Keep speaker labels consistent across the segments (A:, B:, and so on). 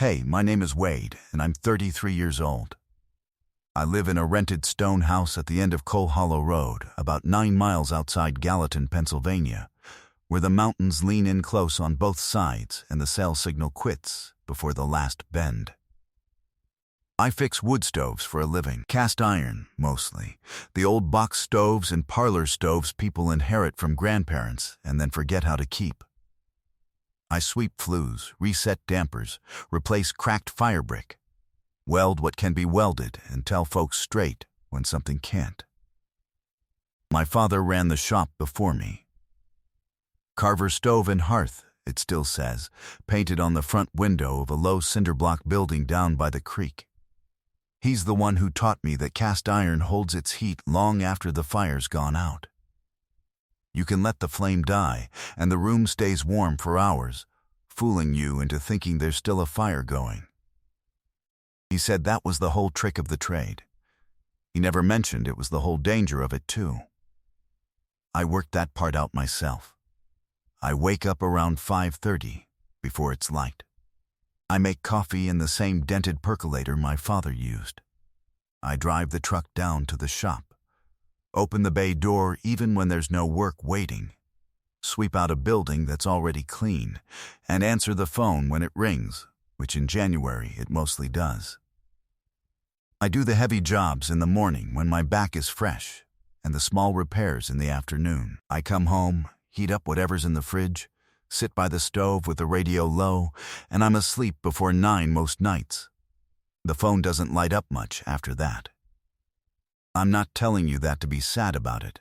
A: Hey, my name is Wade, and I'm 33 years old. I live in a rented stone house at the end of Coal Hollow Road, about 9 miles outside Gallatin, Pennsylvania, where the mountains lean in close on both sides and the cell signal quits before the last bend. I fix wood stoves for a living, cast iron, mostly, the old box stoves and parlor stoves people inherit from grandparents and then forget how to keep. I sweep flues, reset dampers, replace cracked fire brick, weld what can be welded, and tell folks straight when something can't. My father ran the shop before me. Carver Stove and Hearth, it still says, painted on the front window of a low cinder block building down by the creek. He's the one who taught me that cast iron holds its heat long after the fire's gone out. You can let the flame die, and the room stays warm for hours, fooling you into thinking there's still a fire going. He said that was the whole trick of the trade. He never mentioned it was the whole danger of it, too. I worked that part out myself. I wake up around 5:30, before it's light. I make coffee in the same dented percolator my father used. I drive the truck down to the shop. Open the bay door even when there's no work waiting, sweep out a building that's already clean, and answer the phone when it rings, which in January it mostly does. I do the heavy jobs in the morning when my back is fresh, and the small repairs in the afternoon. I come home, heat up whatever's in the fridge, sit by the stove with the radio low, and I'm asleep before 9 most nights. The phone doesn't light up much after that. I'm not telling you that to be sad about it.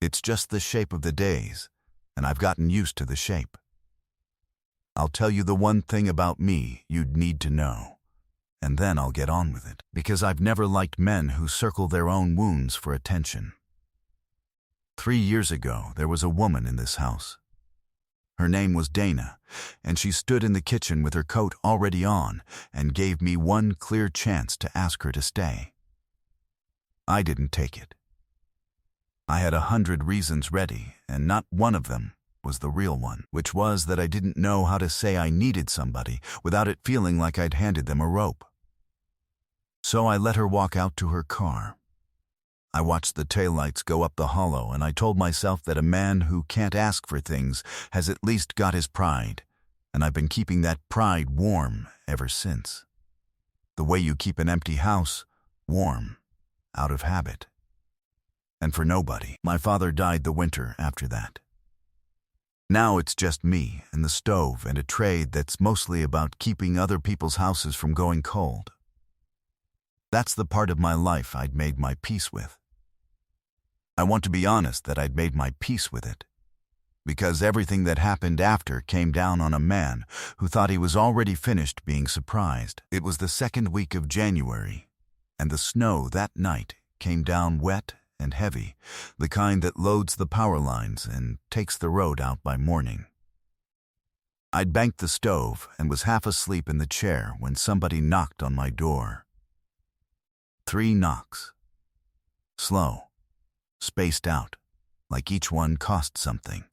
A: It's just the shape of the days, and I've gotten used to the shape. I'll tell you the one thing about me you'd need to know, and then I'll get on with it, because I've never liked men who circle their own wounds for attention. 3 years ago, there was a woman in this house. Her name was Dana, and she stood in the kitchen with her coat already on and gave me one clear chance to ask her to stay. I didn't take it. I had 100 reasons ready, and not one of them was the real one, which was that I didn't know how to say I needed somebody without it feeling like I'd handed them a rope. So I let her walk out to her car. I watched the taillights go up the hollow, and I told myself that a man who can't ask for things has at least got his pride, and I've been keeping that pride warm ever since. The way you keep an empty house warm, out of habit. And for nobody. My father died the winter after that. Now it's just me and the stove and a trade that's mostly about keeping other people's houses from going cold. That's the part of my life I'd made my peace with. I want to be honest that I'd made my peace with it, because everything that happened after came down on a man who thought he was already finished being surprised. It was the second week of January, and the snow that night came down wet and heavy, the kind that loads the power lines and takes the road out by morning. I'd banked the stove and was half asleep in the chair when somebody knocked on my door. 3 knocks. Slow, spaced out, like each one cost something.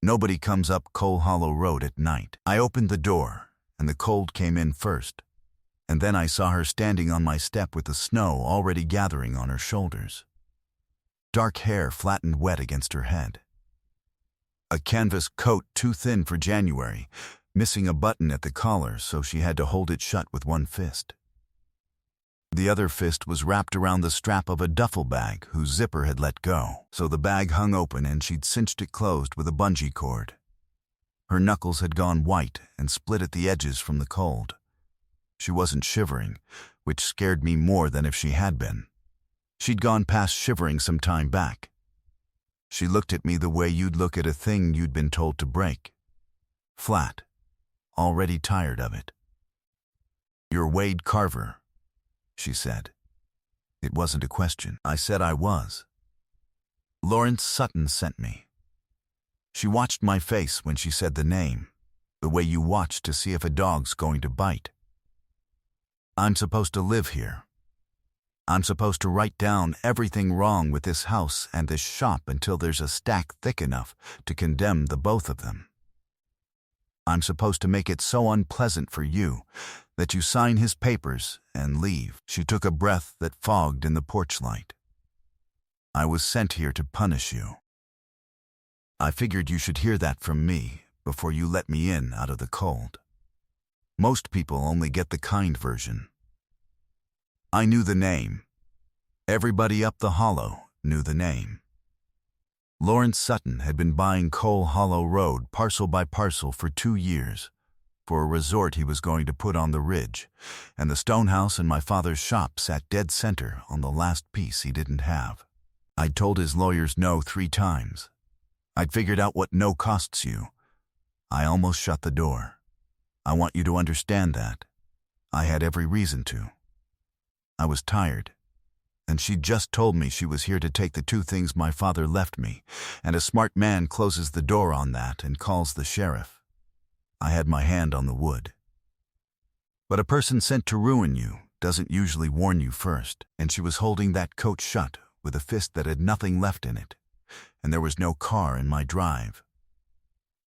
A: Nobody comes up Coal Hollow Road at night. I opened the door, and the cold came in first, and then I saw her standing on my step with the snow already gathering on her shoulders. Dark hair flattened wet against her head. A canvas coat too thin for January, missing a button at the collar, so she had to hold it shut with one fist. The other fist was wrapped around the strap of a duffel bag whose zipper had let go, so the bag hung open and she'd cinched it closed with a bungee cord. Her knuckles had gone white and split at the edges from the cold. She wasn't shivering, which scared me more than if she had been. She'd gone past shivering some time back. She looked at me the way you'd look at a thing you'd been told to break. Flat, already tired of it. "You're Wade Carver," she said. It wasn't a question. I said I was. "Lawrence Sutton sent me." She watched my face when she said the name, the way you watch to see if a dog's going to bite. "I'm supposed to live here. I'm supposed to write down everything wrong with this house and this shop until there's a stack thick enough to condemn the both of them." I'm supposed to make it so unpleasant for you that you sign his papers and leave." She took a breath that fogged in the porch light. "I was sent here to punish you. I figured you should hear that from me before you let me in out of the cold. Most people only get the kind version." I knew the name. Everybody up the hollow knew the name. Lawrence Sutton had been buying Coal Hollow Road parcel by parcel for 2 years, for a resort he was going to put on the ridge, and the stone house in my father's shop sat dead center on the last piece he didn't have. I'd told his lawyers no 3 times. I'd figured out what no costs you. I almost shut the door. I want you to understand that. I had every reason to. I was tired, and she'd just told me she was here to take the 2 things my father left me, and a smart man closes the door on that and calls the sheriff. I had my hand on the wood. But a person sent to ruin you doesn't usually warn you first, and she was holding that coat shut with a fist that had nothing left in it, and there was no car in my drive,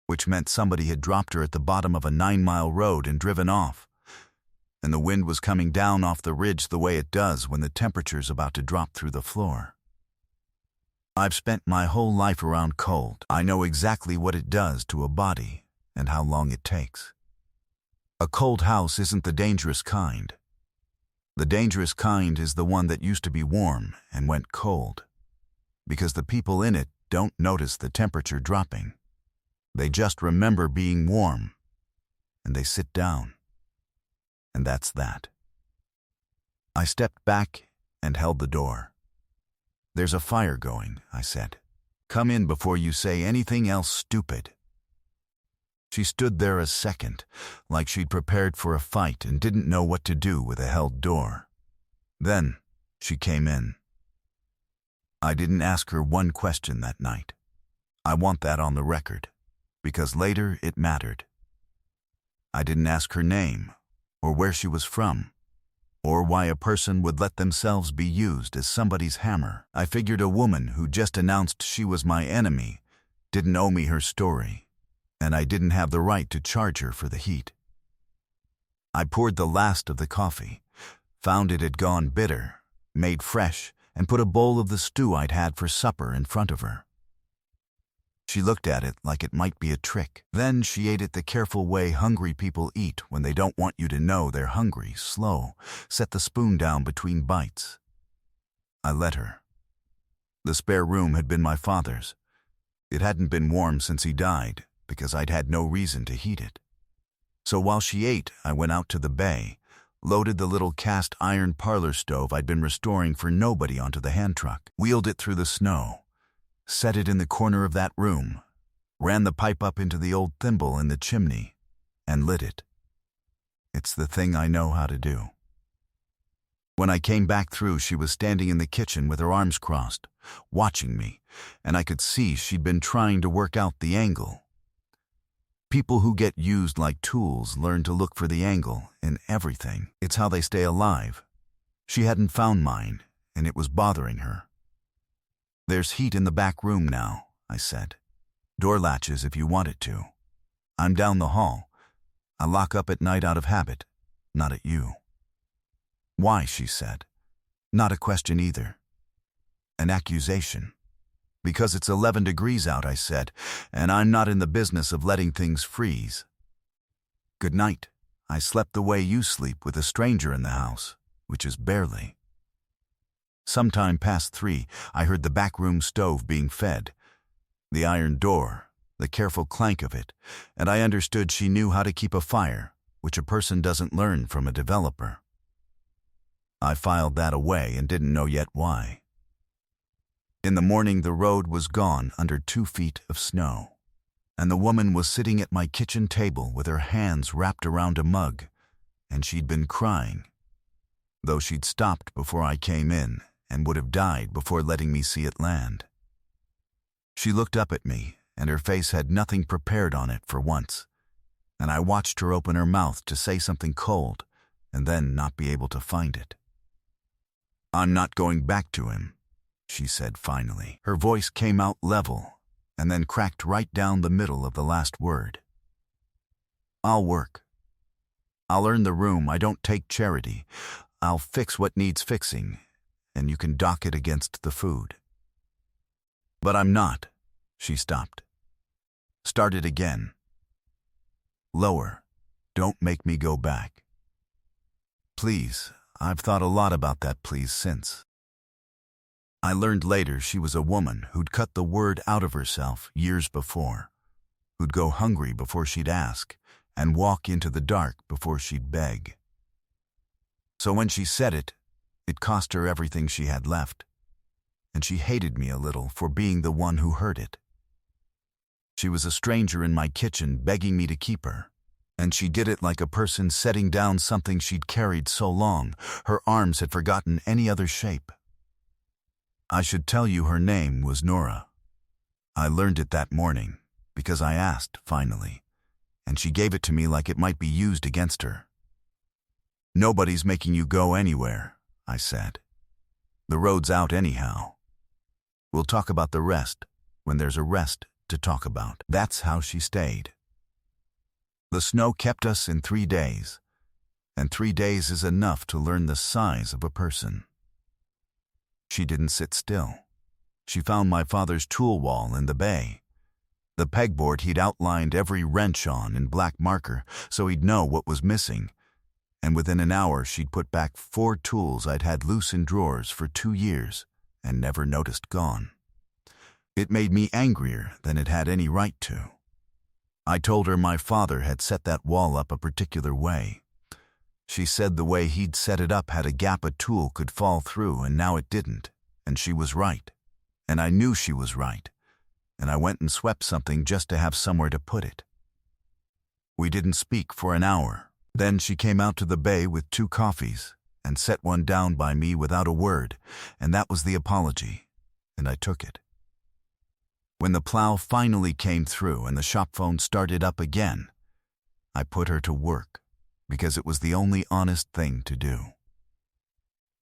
A: which meant somebody had dropped her at the bottom of a 9-mile road and driven off, and the wind was coming down off the ridge the way it does when the temperature's about to drop through the floor. I've spent my whole life around cold. I know exactly what it does to a body and how long it takes. A cold house isn't the dangerous kind. The dangerous kind is the one that used to be warm and went cold, because the people in it don't notice the temperature dropping. They just remember being warm, and they sit down. And that's that. I stepped back and held the door. "There's a fire going," I said. "Come in before you say anything else stupid." She stood there a second, like she'd prepared for a fight and didn't know what to do with a held door. Then she came in. I didn't ask her one question that night. I want that on the record, because later it mattered. I didn't ask her name, or where she was from, or why a person would let themselves be used as somebody's hammer. I figured a woman who just announced she was my enemy didn't owe me her story, and I didn't have the right to charge her for the heat. I poured the last of the coffee, found it had gone bitter, made fresh, and put a bowl of the stew I'd had for supper in front of her. She looked at it like it might be a trick. Then she ate it the careful way hungry people eat when they don't want you to know they're hungry, slow, set the spoon down between bites. I let her. The spare room had been my father's. It hadn't been warm since he died, because I'd had no reason to heat it. So while she ate, I went out to the bay, loaded the little cast iron parlor stove I'd been restoring for nobody onto the hand truck, wheeled it through the snow, set it in the corner of that room, ran the pipe up into the old thimble in the chimney, and lit it. It's the thing I know how to do. When I came back through, she was standing in the kitchen with her arms crossed, watching me, and I could see she'd been trying to work out the angle. People who get used like tools learn to look for the angle in everything. It's how they stay alive. She hadn't found mine, and it was bothering her. "There's heat in the back room now," I said. "Door latches if you want it to. I'm down the hall. I lock up at night out of habit, not at you." "Why?" she said. Not a question either. An accusation. "Because it's 11 degrees out," I said, "and I'm not in the business of letting things freeze." Good night. I slept the way you sleep with a stranger in the house, which is barely. Sometime past 3, I heard the back room stove being fed, the iron door, the careful clank of it, and I understood she knew how to keep a fire, which a person doesn't learn from a developer. I filed that away and didn't know yet why. In the morning, the road was gone under 2 feet of snow, and the woman was sitting at my kitchen table with her hands wrapped around a mug, and she'd been crying, though she'd stopped before I came in and would have died before letting me see it land. She looked up at me, and her face had nothing prepared on it for once, and I watched her open her mouth to say something cold and then not be able to find it. "I'm not going back to him," she said finally. Her voice came out level and then cracked right down the middle of the last word. I'll work. I'll earn the room. I don't take charity. I'll fix what needs fixing, and you can dock it against the food. But I'm not. She stopped. Started again. Lower. Don't make me go back. Please, I've thought a lot about that please since. I learned later she was a woman who'd cut the word out of herself years before, who'd go hungry before she'd ask, and walk into the dark before she'd beg. So when she said it, it cost her everything she had left, and she hated me a little for being the one who heard it. She was a stranger in my kitchen begging me to keep her, and she did it like a person setting down something she'd carried so long her arms had forgotten any other shape. I should tell you her name was Nora. I learned it that morning because I asked, finally, and she gave it to me like it might be used against her. Nobody's making you go anywhere, I said. The road's out anyhow. We'll talk about the rest when there's a rest to talk about. That's how she stayed. The snow kept us in 3 days, and 3 days is enough to learn the size of a person. She didn't sit still. She found my father's tool wall in the bay. The pegboard he'd outlined every wrench on in black marker so he'd know what was missing, and within an hour she'd put back 4 tools I'd had loose in drawers for 2 years and never noticed gone. It made me angrier than it had any right to. I told her my father had set that wall up a particular way. She said the way he'd set it up had a gap a tool could fall through, and now it didn't, and she was right. And I knew she was right, and I went and swept something just to have somewhere to put it. We didn't speak for an hour. Then she came out to the bay with 2 coffees and set one down by me without a word, and that was the apology, and I took it. When the plow finally came through and the shop phone started up again, I put her to work, because it was the only honest thing to do.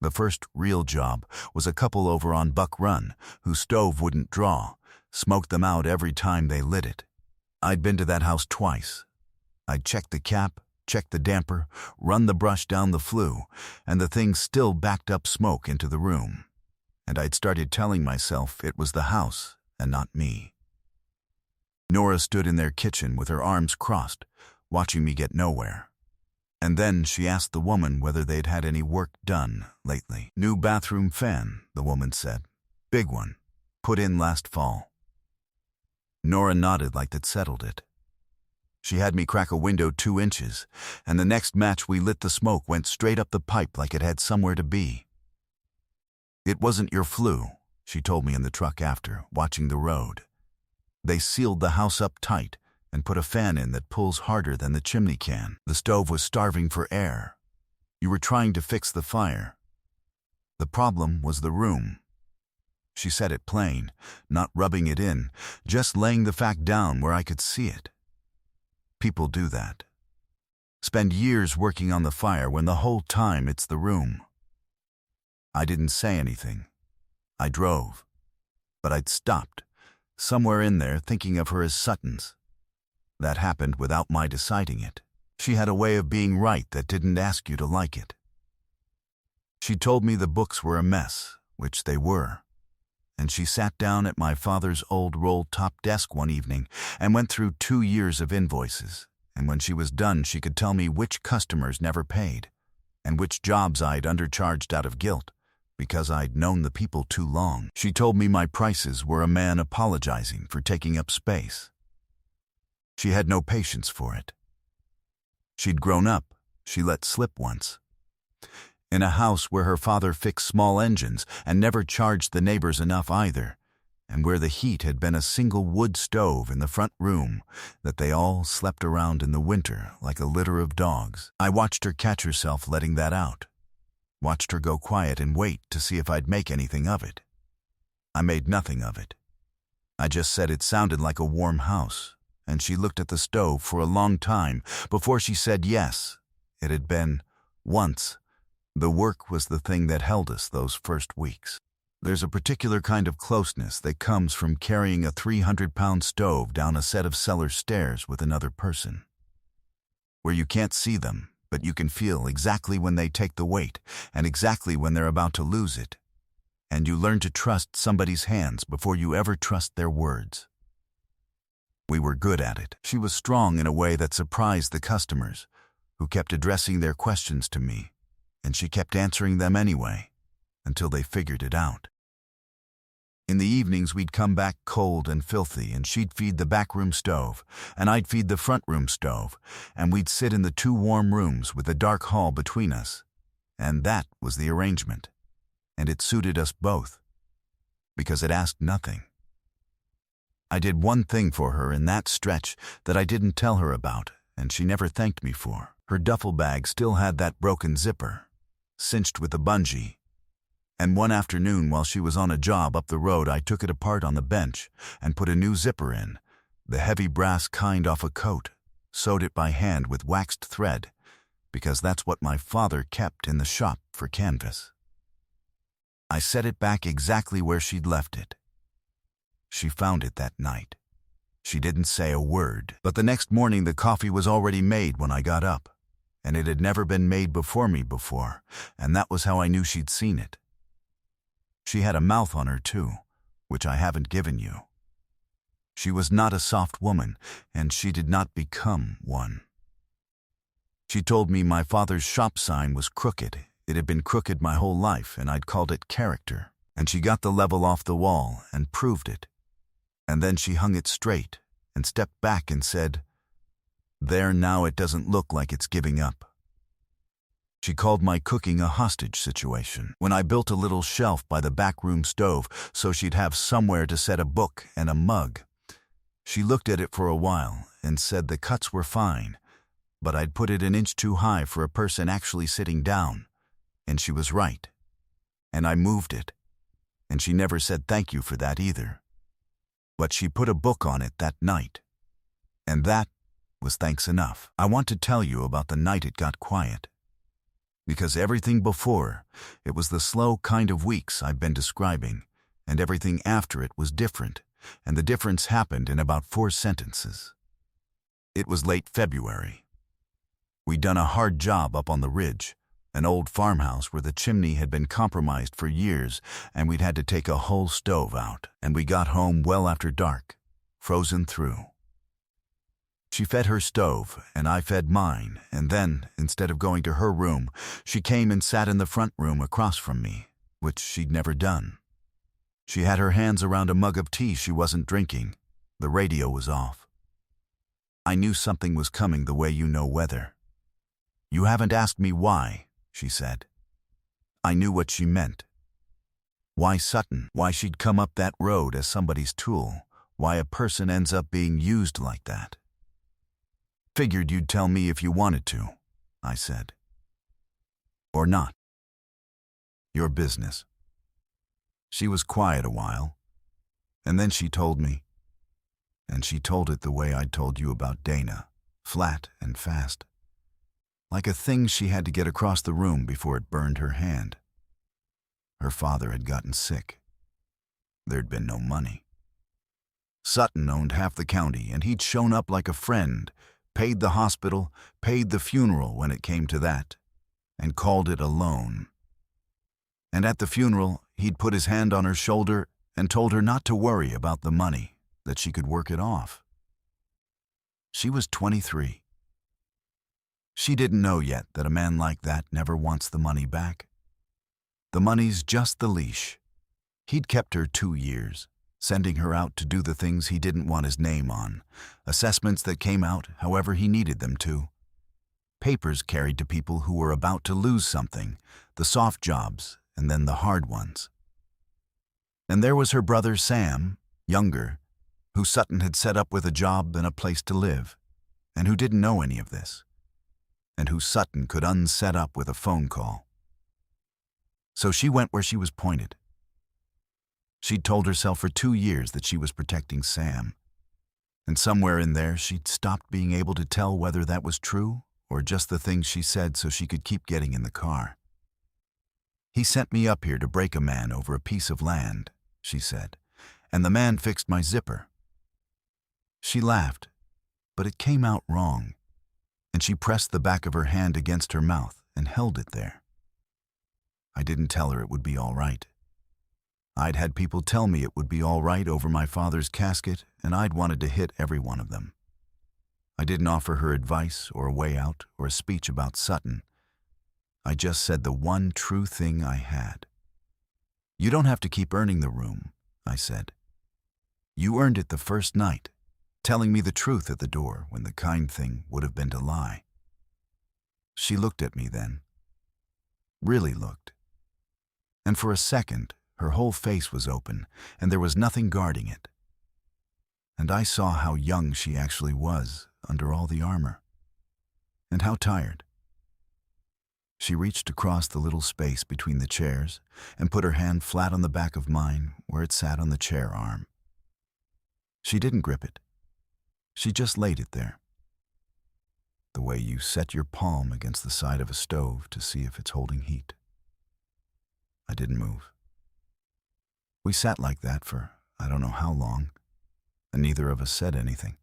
A: The first real job was a couple over on Buck Run whose stove wouldn't draw, smoked them out every time they lit it. I'd been to that house twice. I'd checked the cap, checked the damper, run the brush down the flue, and the thing still backed up smoke into the room. And I'd started telling myself it was the house and not me. Nora stood in their kitchen with her arms crossed, watching me get nowhere. And then she asked the woman whether they'd had any work done lately. New bathroom fan, the woman said. Big one. Put in last fall. Nora nodded like that settled it. She had me crack a window 2 inches, and the next match we lit the smoke went straight up the pipe like it had somewhere to be. It wasn't your flue, she told me in the truck after, watching the road. They sealed the house up tight and put a fan in that pulls harder than the chimney can. The stove was starving for air. You were trying to fix the fire. The problem was the room. She said it plain, not rubbing it in, just laying the fact down where I could see it. People do that. Spend years working on the fire when the whole time it's the room. I didn't say anything. I drove. But I'd stopped, somewhere in there, thinking of her as Sutton's. That happened without my deciding it. She had a way of being right that didn't ask you to like it. She told me the books were a mess, which they were, and she sat down at my father's old roll-top desk one evening and went through 2 years of invoices, and when she was done she could tell me which customers never paid, and which jobs I'd undercharged out of guilt, because I'd known the people too long. She told me my prices were a man apologizing for taking up space. She had no patience for it. She'd grown up, she let slip once. In a house where her father fixed small engines and never charged the neighbors enough either, and where the heat had been a single wood stove in the front room that they all slept around in the winter like a litter of dogs. I watched her catch herself letting that out. Watched her go quiet and wait to see if I'd make anything of it. I made nothing of it. I just said it sounded like a warm house, and she looked at the stove for a long time before she said yes. It had been once. The work was the thing that held us those first weeks. There's a particular kind of closeness that comes from carrying a 300-pound stove down a set of cellar stairs with another person. where you can't see them, but you can feel exactly when they take the weight and exactly when they're about to lose it. And you learn to trust somebody's hands before you ever trust their words. We were good at it. She was strong in a way that surprised the customers, who kept addressing their questions to me, and she kept answering them anyway, until they figured it out. In the evenings, we'd come back cold and filthy, and she'd feed the back room stove, and I'd feed the front room stove, and we'd sit in the two warm rooms with a dark hall between us. And that was the arrangement. And it suited us both, because it asked nothing. I did one thing for her in that stretch that I didn't tell her about, and she never thanked me for. Her duffel bag still had that broken zipper, cinched with a bungee. And one afternoon while she was on a job up the road, I took it apart on the bench and put a new zipper in, the heavy brass kind off a coat, sewed it by hand with waxed thread, because that's what my father kept in the shop for canvas. I set it back exactly where she'd left it. She found it that night. She didn't say a word, but the next morning the coffee was already made when I got up, and it had never been made before me before, and that was how I knew she'd seen it. She had a mouth on her too, which I haven't given you. She was not a soft woman, and she did not become one. She told me my father's shop sign was crooked. It had been crooked my whole life, and I'd called it character, and she got the level off the wall and proved it. And then she hung it straight and stepped back and said, "There now, it doesn't look like it's giving up." She called my cooking a hostage situation. When I built a little shelf by the back room stove so she'd have somewhere to set a book and a mug, she looked at it for a while and said the cuts were fine, but I'd put it an inch too high for a person actually sitting down, and she was right. And I moved it, and she never said thank you for that either. But she put a book on it that night, and that was thanks enough. I want to tell you about the night it got quiet, because everything before it was the slow kind of weeks I've been describing, and everything after it was different, and the difference happened in about 4 sentences. It was late February. We'd done a hard job up on the ridge, an old farmhouse where the chimney had been compromised for years, and we'd had to take a whole stove out, and we got home well after dark, frozen through. She fed her stove, and I fed mine, and then, instead of going to her room, she came and sat in the front room across from me, which she'd never done. She had her hands around a mug of tea she wasn't drinking. The radio was off. I knew something was coming the way you know weather. "You haven't asked me why," she said. I knew what she meant. Why Sutton? Why she'd come up that road as somebody's tool? Why a person ends up being used like that? "Figured you'd tell me if you wanted to," I said. "Or not. Your business." She was quiet a while, and then she told me. And she told it the way I'd told you about Dana, flat and fast, like a thing she had to get across the room before it burned her hand. Her father had gotten sick. There'd been no money. Sutton owned half the county, and he'd shown up like a friend, paid the hospital, paid the funeral when it came to that, and called it a loan. And at the funeral, he'd put his hand on her shoulder and told her not to worry about the money, that she could work it off. She was 23. She didn't know yet that a man like that never wants the money back. The money's just the leash. He'd kept her 2 years, sending her out to do the things he didn't want his name on, assessments that came out however he needed them to, papers carried to people who were about to lose something, the soft jobs and then the hard ones. And there was her brother Sam, younger, who Sutton had set up with a job and a place to live, and who didn't know any of this, and who Sutton could unset up with a phone call. So she went where she was pointed. She'd told herself for 2 years that she was protecting Sam, and somewhere in there she'd stopped being able to tell whether that was true or just the things she said so she could keep getting in the car. "He sent me up here to break a man over a piece of land," she said, "and the man fixed my zipper." She laughed, but it came out wrong. and she pressed the back of her hand against her mouth and held it there. I didn't tell her it would be all right. I'd had people tell me it would be all right over my father's casket, and I'd wanted to hit every one of them. I didn't offer her advice or a way out or a speech about Sutton. I just said the one true thing I had. You don't have to keep earning the room, I said. You earned it the first night, telling me the truth at the door when the kind thing would have been to lie. She looked at me then. Really looked. And for a second, her whole face was open, and there was nothing guarding it. And I saw how young she actually was under all the armor, and how tired. She reached across the little space between the chairs and put her hand flat on the back of mine where it sat on the chair arm. She didn't grip it. She just laid it there, the way you set your palm against the side of a stove to see if it's holding heat. I didn't move. We sat like that for I don't know how long, and neither of us said anything.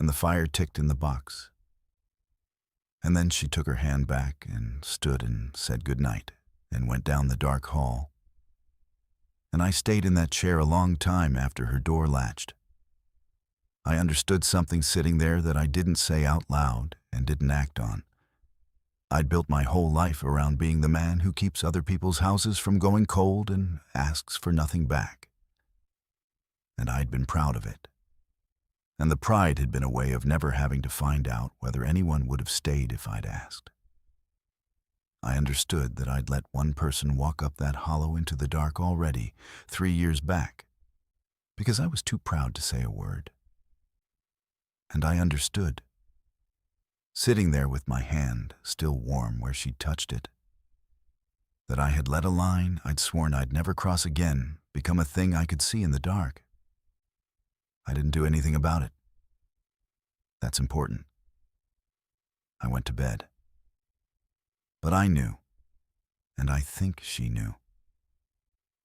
A: And the fire ticked in the box. And then she took her hand back and stood and said goodnight and went down the dark hall. And I stayed in that chair a long time after her door latched. I understood something sitting there that I didn't say out loud and didn't act on. I'd built my whole life around being the man who keeps other people's houses from going cold and asks for nothing back. And I'd been proud of it. And the pride had been a way of never having to find out whether anyone would have stayed if I'd asked. I understood that I'd let one person walk up that hollow into the dark already 3 years back, because I was too proud to say a word. And I understood, sitting there with my hand still warm where she'd touched it, that I had let a line I'd sworn I'd never cross again become a thing I could see in the dark. I didn't do anything about it. That's important. I went to bed. But I knew, and I think she knew.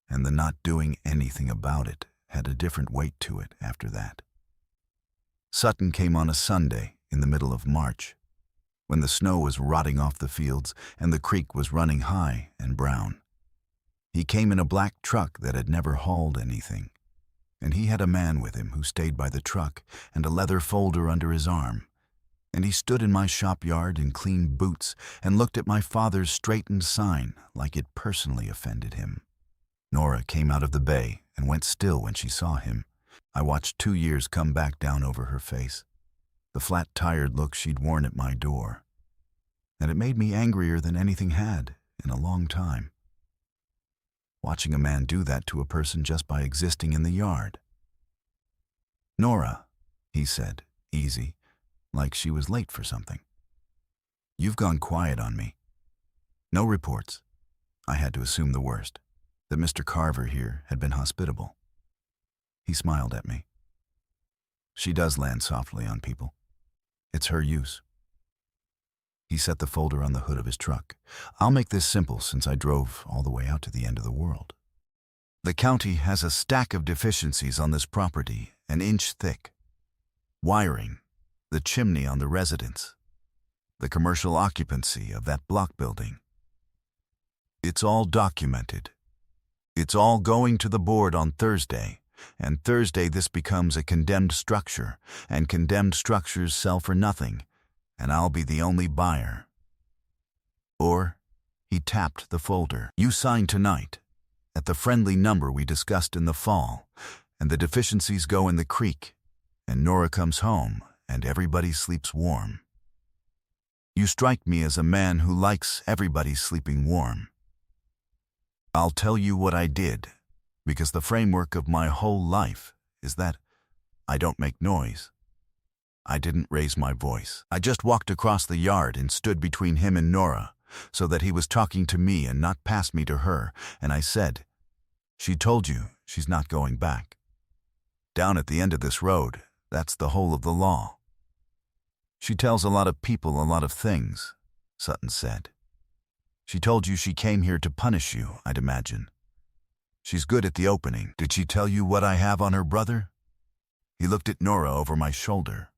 A: And the not doing anything about it had a different weight to it after that. Sutton came on a Sunday in the middle of March, when the snow was rotting off the fields and the creek was running high and brown. He came in a black truck that had never hauled anything, and he had a man with him who stayed by the truck and a leather folder under his arm. And he stood in my shop yard in clean boots and looked at my father's straightened sign like it personally offended him. Nora came out of the bay and went still when she saw him. I watched 2 years come back down over her face, the flat, tired look she'd worn at my door. And it made me angrier than anything had in a long time. Watching a man do that to a person just by existing in the yard. "Nora," he said, easy, like she was late for something. "You've gone quiet on me. No reports. I had to assume the worst, that Mr. Carver here had been hospitable." He smiled at me. "She does land softly on people. It's her use." He set the folder on the hood of his truck. "I'll make this simple since I drove all the way out to the end of the world. The county has a stack of deficiencies on this property, an inch thick. Wiring, the chimney on the residence, the commercial occupancy of that block building. It's all documented. It's all going to the board on Thursday, and Thursday this becomes a condemned structure, and condemned structures sell for nothing, and I'll be the only buyer." Or, he tapped the folder. "You sign tonight, at the friendly number we discussed in the fall, and the deficiencies go in the creek, and Nora comes home, and everybody sleeps warm. You strike me as a man who likes everybody sleeping warm. I'll tell you what I did, because the framework of my whole life is that I don't make noise. I didn't raise my voice. I just walked across the yard and stood between him and Nora, so that he was talking to me and not past me to her, and I said, 'She told you she's not going back. Down at the end of this road, that's the whole of the law. She tells a lot of people a lot of things,' Sutton said. 'She told you she came here to punish you, I'd imagine. She's good at the opening. Did she tell you what I have on her brother?' He looked at Nora over my shoulder.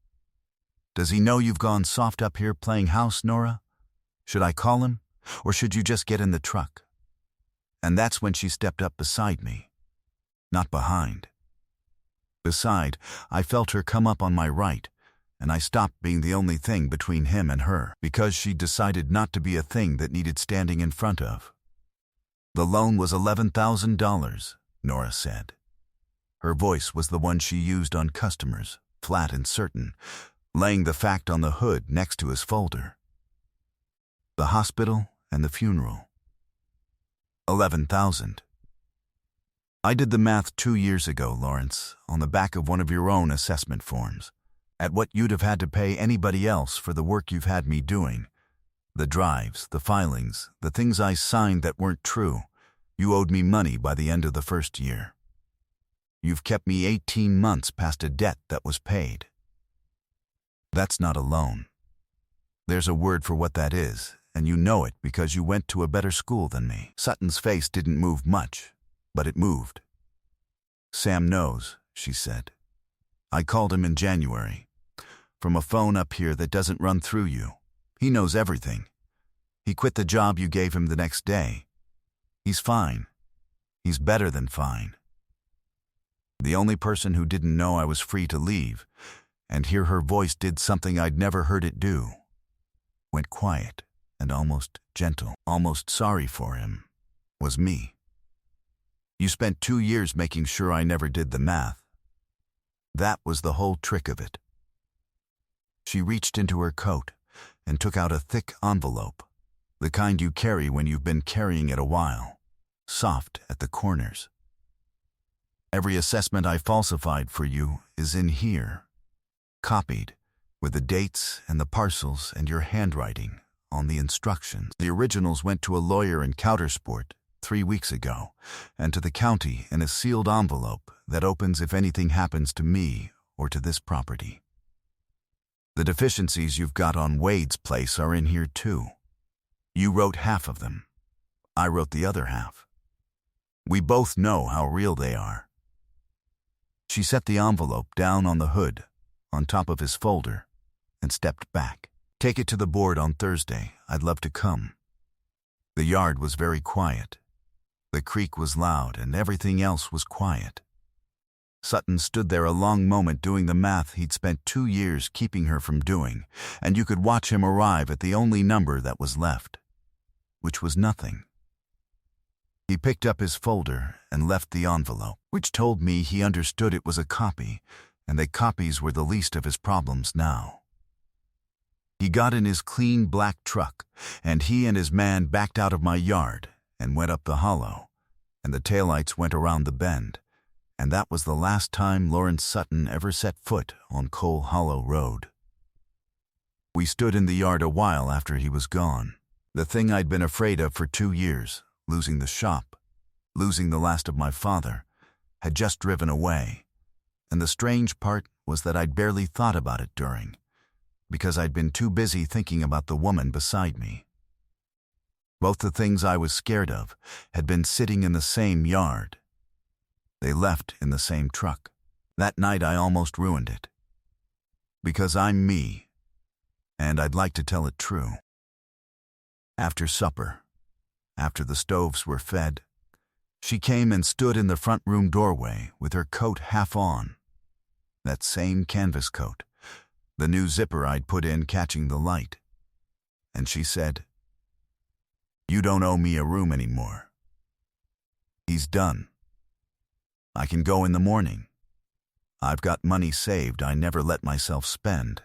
A: Does he know you've gone soft up here playing house, Nora? Should I call him, or should you just get in the truck? And that's when she stepped up beside me, not behind. Beside, I felt her come up on my right, and I stopped being the only thing between him and her, because she decided not to be a thing that needed standing in front of. The loan was $11,000, Nora said. Her voice was the one she used on customers, flat and certain, laying the fact on the hood next to his folder. The hospital and the funeral. 11,000. I did the math 2 years ago, Lawrence, on the back of one of your own assessment forms, at what you'd have had to pay anybody else for the work you've had me doing. The drives, the filings, the things I signed that weren't true. You owed me money by the end of the first year. You've kept me 18 months past a debt that was paid. That's not a loan. There's a word for what that is, and you know it because you went to a better school than me. Sutton's face didn't move much, but it moved. Sam knows, she said. I called him in January, from a phone up here that doesn't run through you. He knows everything. He quit the job you gave him the next day. He's fine. He's better than fine. The only person who didn't know I was free to leave, and hear her voice did something I'd never heard it do. Went quiet and almost gentle, almost sorry for him, was me. You spent 2 years making sure I never did the math. That was the whole trick of it. She reached into her coat and took out a thick envelope, the kind you carry when you've been carrying it a while, soft at the corners. Every assessment I falsified for you is in here, copied, with the dates and the parcels and your handwriting on the instructions. The originals went to a lawyer in Countersport 3 weeks ago, and to the county in a sealed envelope that opens if anything happens to me or to this property. The deficiencies you've got on Wade's place are in here too. You wrote half of them. I wrote the other half. We both know how real they are. She set the envelope down on the hood, on top of his folder, and stepped back. Take it to the board on Thursday. I'd love to come. The yard was very quiet. The creek was loud and everything else was quiet. Sutton stood there a long moment doing the math he'd spent 2 years keeping her from doing, and you could watch him arrive at the only number that was left, which was nothing. He picked up his folder and left the envelope, which told me he understood it was a copy, and that copies were the least of his problems now. He got in his clean black truck, and he and his man backed out of my yard and went up the hollow, and the taillights went around the bend, and that was the last time Lawrence Sutton ever set foot on Coal Hollow Road. We stood in the yard a while after he was gone. The thing I'd been afraid of for 2 years, losing the shop, losing the last of my father, had just driven away, and the strange part was that I'd barely thought about it during, because I'd been too busy thinking about the woman beside me. Both the things I was scared of had been sitting in the same yard. They left in the same truck. That night I almost ruined it. Because I'm me, and I'd like to tell it true. After supper, after the stoves were fed, she came and stood in the front room doorway with her coat half on. That same canvas coat, the new zipper I'd put in catching the light. And she said, "You don't owe me a room anymore. He's done. I can go in the morning. I've got money saved I never let myself spend.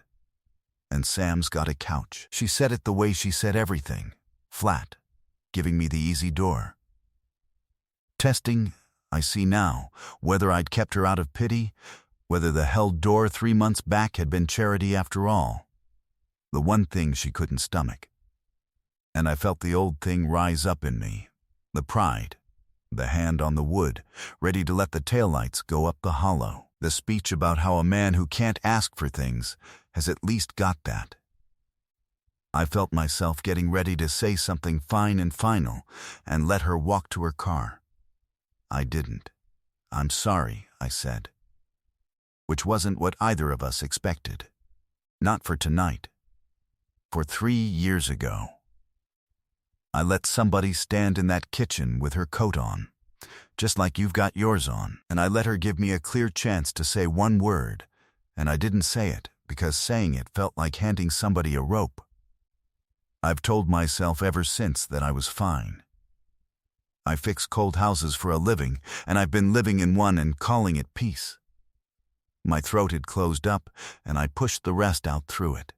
A: And Sam's got a couch." She said it the way she said everything, flat, giving me the easy door. Testing, I see now, whether I'd kept her out of pity, whether the held door 3 months back had been charity after all. The one thing she couldn't stomach. And I felt the old thing rise up in me, the pride, the hand on the wood, ready to let the taillights go up the hollow, the speech about how a man who can't ask for things has at least got that. I felt myself getting ready to say something fine and final and let her walk to her car. I didn't. "I'm sorry," I said, which wasn't what either of us expected. Not for tonight. For 3 years ago. I let somebody stand in that kitchen with her coat on, just like you've got yours on, and I let her give me a clear chance to say one word, and I didn't say it because saying it felt like handing somebody a rope. I've told myself ever since that I was fine. I fix cold houses for a living, and I've been living in one and calling it peace. My throat had closed up, and I pushed the rest out through it.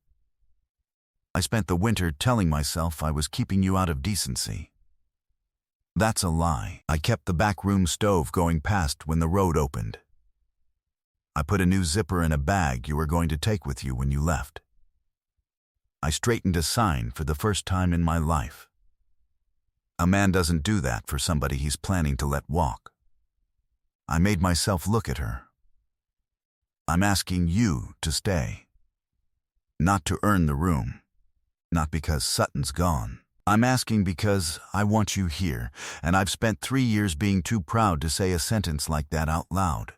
A: I spent the winter telling myself I was keeping you out of decency. That's a lie. I kept the back room stove going past when the road opened. I put a new zipper in a bag you were going to take with you when you left. I straightened a sign for the first time in my life. A man doesn't do that for somebody he's planning to let walk. I made myself look at her. I'm asking you to stay. Not to earn the room. Not because Sutton's gone. I'm asking because I want you here, and I've spent 3 years being too proud to say a sentence like that out loud.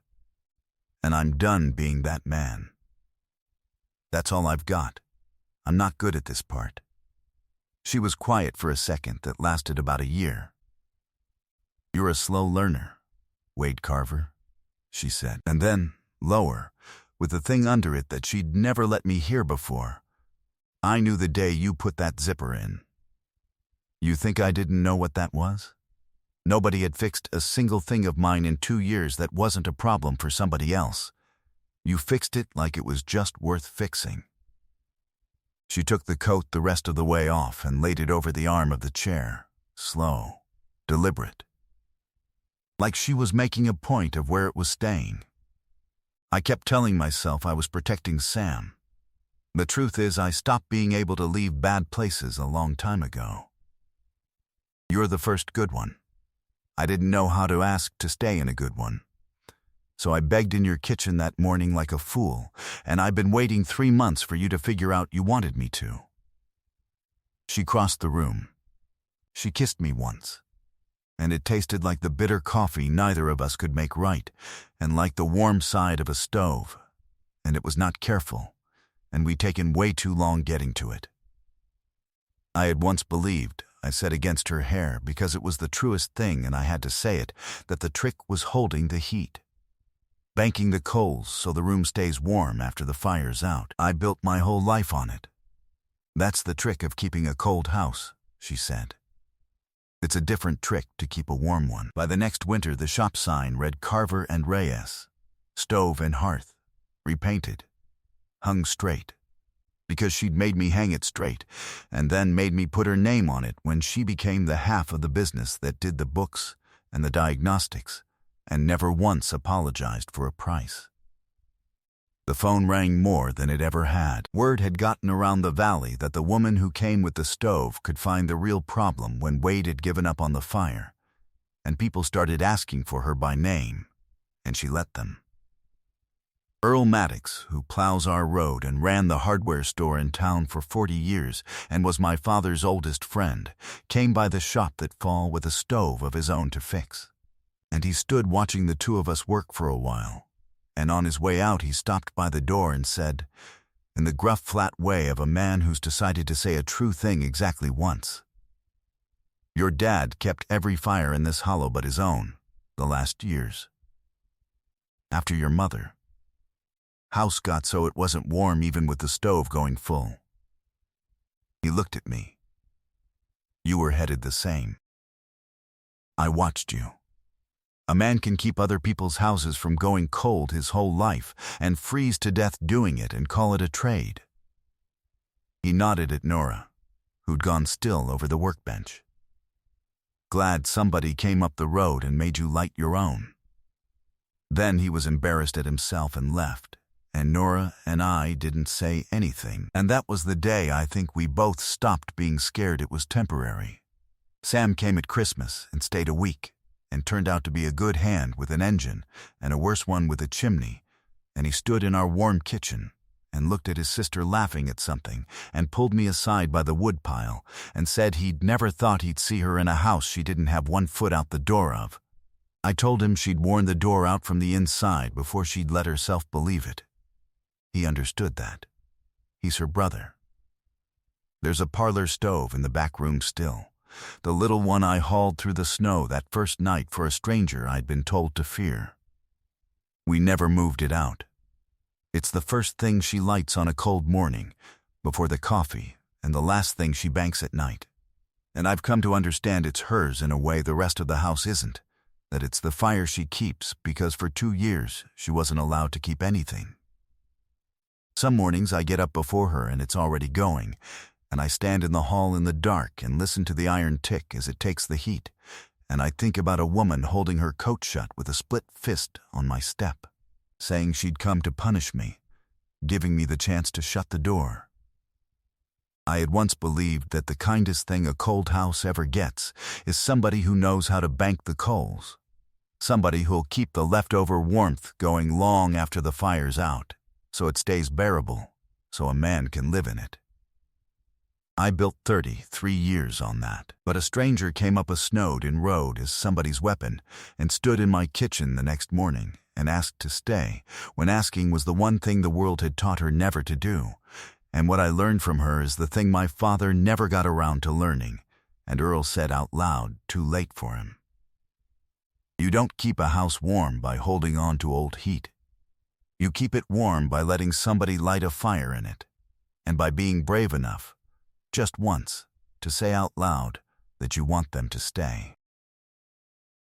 A: And I'm done being that man. That's all I've got. I'm not good at this part. She was quiet for a second that lasted about a year. You're a slow learner, Wade Carver, she said. And then, lower, with the thing under it that she'd never let me hear before, I knew the day you put that zipper in. You think I didn't know what that was? Nobody had fixed a single thing of mine in 2 years that wasn't a problem for somebody else. You fixed it like it was just worth fixing. She took the coat the rest of the way off and laid it over the arm of the chair, slow, deliberate. Like she was making a point of where it was staying. I kept telling myself I was protecting Sam. The truth is, I stopped being able to leave bad places a long time ago. You're the first good one. I didn't know how to ask to stay in a good one. So I begged in your kitchen that morning like a fool, and I've been waiting 3 months for you to figure out you wanted me to. She crossed the room. She kissed me once, and it tasted like the bitter coffee neither of us could make right, and like the warm side of a stove, and it was not careful, and we'd taken way too long getting to it. I had once believed, I said against her hair because it was the truest thing and I had to say it, that the trick was holding the heat. Banking the coals so the room stays warm after the fire's out. I built my whole life on it. That's the trick of keeping a cold house, she said. It's a different trick to keep a warm one. By the next winter, the shop sign read Carver and Reyes, stove and hearth, repainted, hung straight, because she'd made me hang it straight, and then made me put her name on it when she became the half of the business that did the books and the diagnostics, and never once apologized for a price. The phone rang more than it ever had. Word had gotten around the valley that the woman who came with the stove could find the real problem when Wade had given up on the fire, and people started asking for her by name, and she let them. Earl Maddox, who plows our road and ran the hardware store in town for 40 years and was my father's oldest friend, came by the shop that fall with a stove of his own to fix. And he stood watching the two of us work for a while, and on his way out he stopped by the door and said, in the gruff, flat way of a man who's decided to say a true thing exactly once, "Your dad kept every fire in this hollow but his own, the last years. After your mother. House got so it wasn't warm even with the stove going full." He looked at me. "You were headed the same. I watched you. A man can keep other people's houses from going cold his whole life and freeze to death doing it and call it a trade." He nodded at Nora, who'd gone still over the workbench. "Glad somebody came up the road and made you light your own." Then he was embarrassed at himself and left, and Nora and I didn't say anything. And that was the day I think we both stopped being scared it was temporary. Sam came at Christmas and stayed a week, and turned out to be a good hand with an engine and a worse one with a chimney, and he stood in our warm kitchen and looked at his sister laughing at something and pulled me aside by the woodpile and said he'd never thought he'd see her in a house she didn't have 1 foot out the door of. I told him she'd worn the door out from the inside before she'd let herself believe it. He understood that. He's her brother. There's a parlor stove in the back room still, the little one I hauled through the snow that first night for a stranger I'd been told to fear. We never moved it out. It's the first thing she lights on a cold morning, before the coffee, and the last thing she banks at night. And I've come to understand it's hers in a way the rest of the house isn't, that it's the fire she keeps because for 2 years she wasn't allowed to keep anything. Some mornings I get up before her and it's already going, and I stand in the hall in the dark and listen to the iron tick as it takes the heat, and I think about a woman holding her coat shut with a split fist on my step, saying she'd come to punish me, giving me the chance to shut the door. I had once believed that the kindest thing a cold house ever gets is somebody who knows how to bank the coals, somebody who'll keep the leftover warmth going long after the fire's out, so it stays bearable, so a man can live in it. I built 33 years on that, but a stranger came up a snowed in road as somebody's weapon and stood in my kitchen the next morning and asked to stay, when asking was the one thing the world had taught her never to do, and what I learned from her is the thing my father never got around to learning, and Earl said out loud too late for him. You don't keep a house warm by holding on to old heat. You keep it warm by letting somebody light a fire in it, and by being brave enough, just once, to say out loud that you want them to stay.